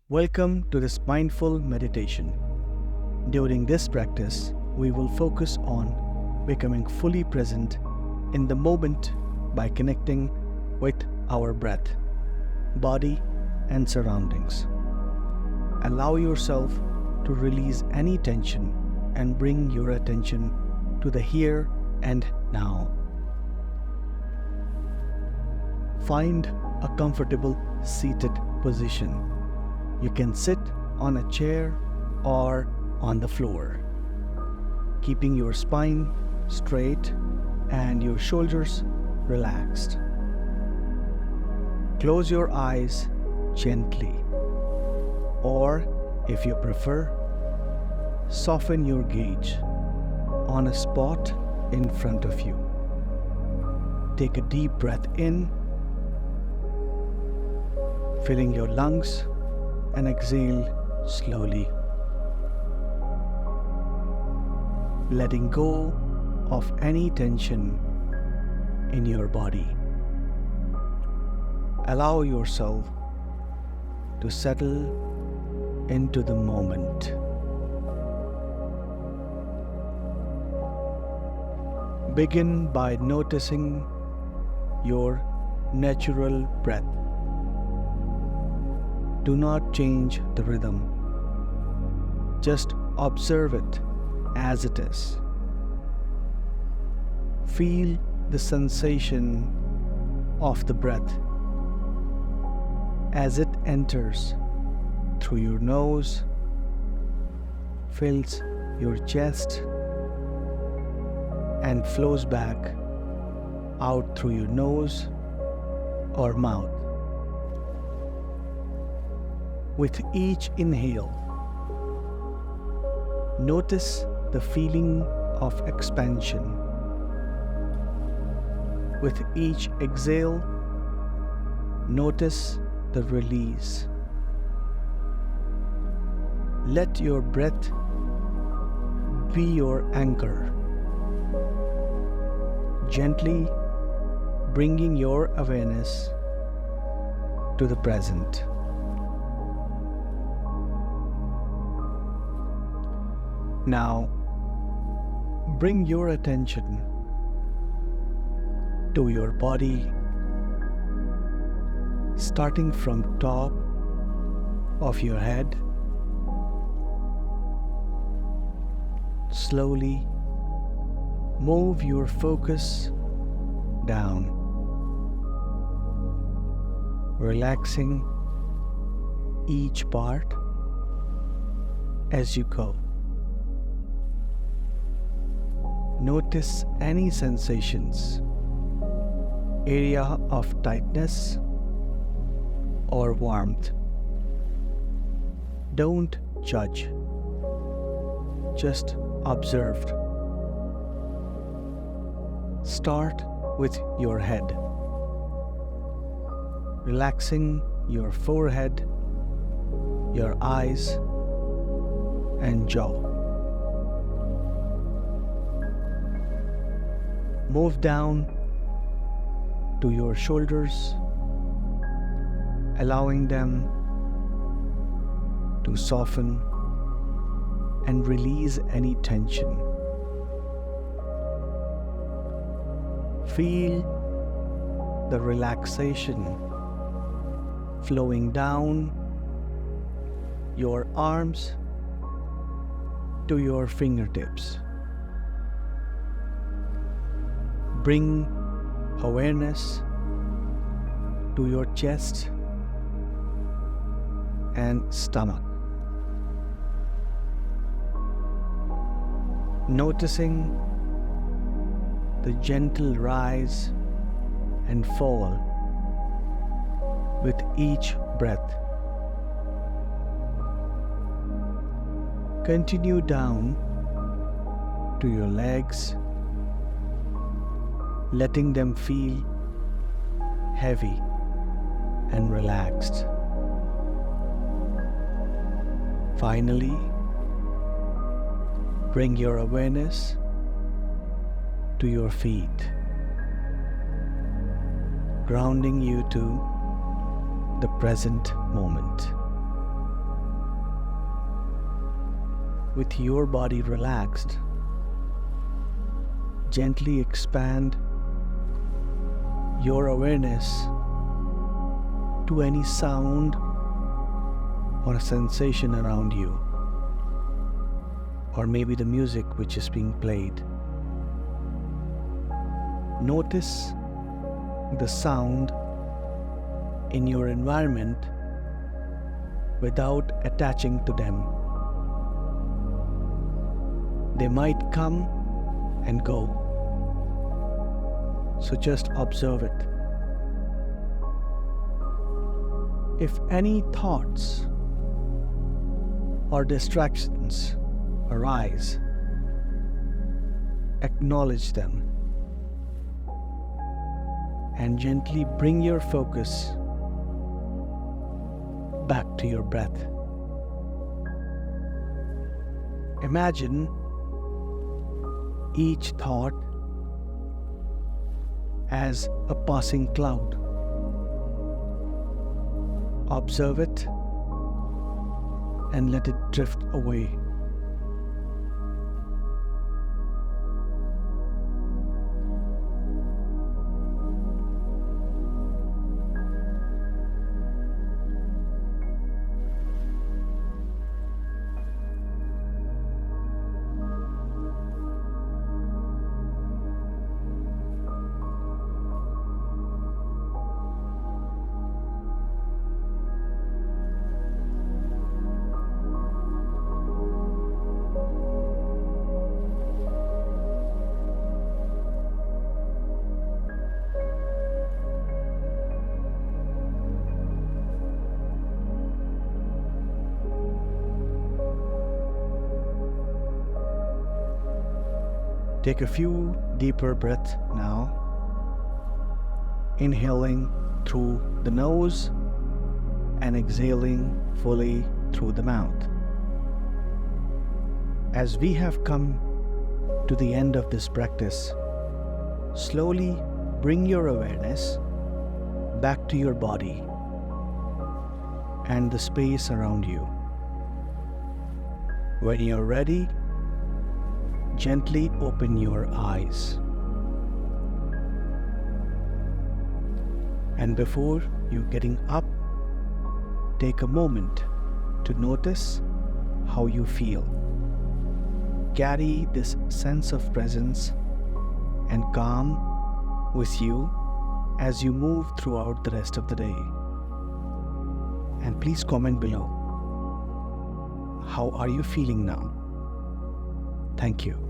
Welcome to this mindful meditation. During this practice, we will focus on becoming fully present in the moment by connecting with our breath, body, and surroundings. Allow yourself to release any tension and bring your attention to the here and now. Find a comfortable seated position. You can sit on a chair or on the floor, keeping your spine straight and your shoulders relaxed. Close your eyes gently, or if you prefer, soften your gaze on a spot in front of you. Take a deep breath in, filling your lungs, and exhale slowly, letting go of any tension in your body. Allow yourself to settle into the moment. Begin by noticing your natural breath. Do not change the rhythm. Just observe it as it is. Feel the sensation of the breath as it enters through your nose, fills your chest, and flows back out through your nose or mouth. With each inhale, notice the feeling of expansion. With each exhale, notice the release. Let your breath be your anchor, gently bringing your awareness to the present. Now, bring your attention to your body, starting from top of your head. Slowly move your focus down, relaxing each part as you go. Notice any sensations, area of tightness or warmth. Don't judge, just observe. Start with your head, relaxing your forehead, your eyes, and jaw. Move down to your shoulders, allowing them to soften and release any tension. Feel the relaxation flowing down your arms to your fingertips. Bring awareness to your chest and stomach, noticing the gentle rise and fall with each breath. Continue down to your legs, letting them feel heavy and relaxed. Finally, bring your awareness to your feet, grounding you to the present moment. with your body relaxed, gently expand your awareness to any sound or a sensation around you, or maybe the music which is being played. Notice the sound in your environment without attaching to them. They might come and go, so just observe it. If any thoughts or distractions arise, acknowledge them and gently bring your focus back to your breath. Imagine each thought as a passing cloud. Observe it and let it drift away. Take a few deeper breaths now, inhaling through the nose and exhaling fully through the mouth. As we have come to the end of this practice, slowly bring your awareness back to your body and the space around you. When you're ready, gently open your eyes. And before you getting up, take a moment to notice how you feel. Carry this sense of presence and calm with you as you move throughout the rest of the day. And please comment below. How are you feeling now? Thank you.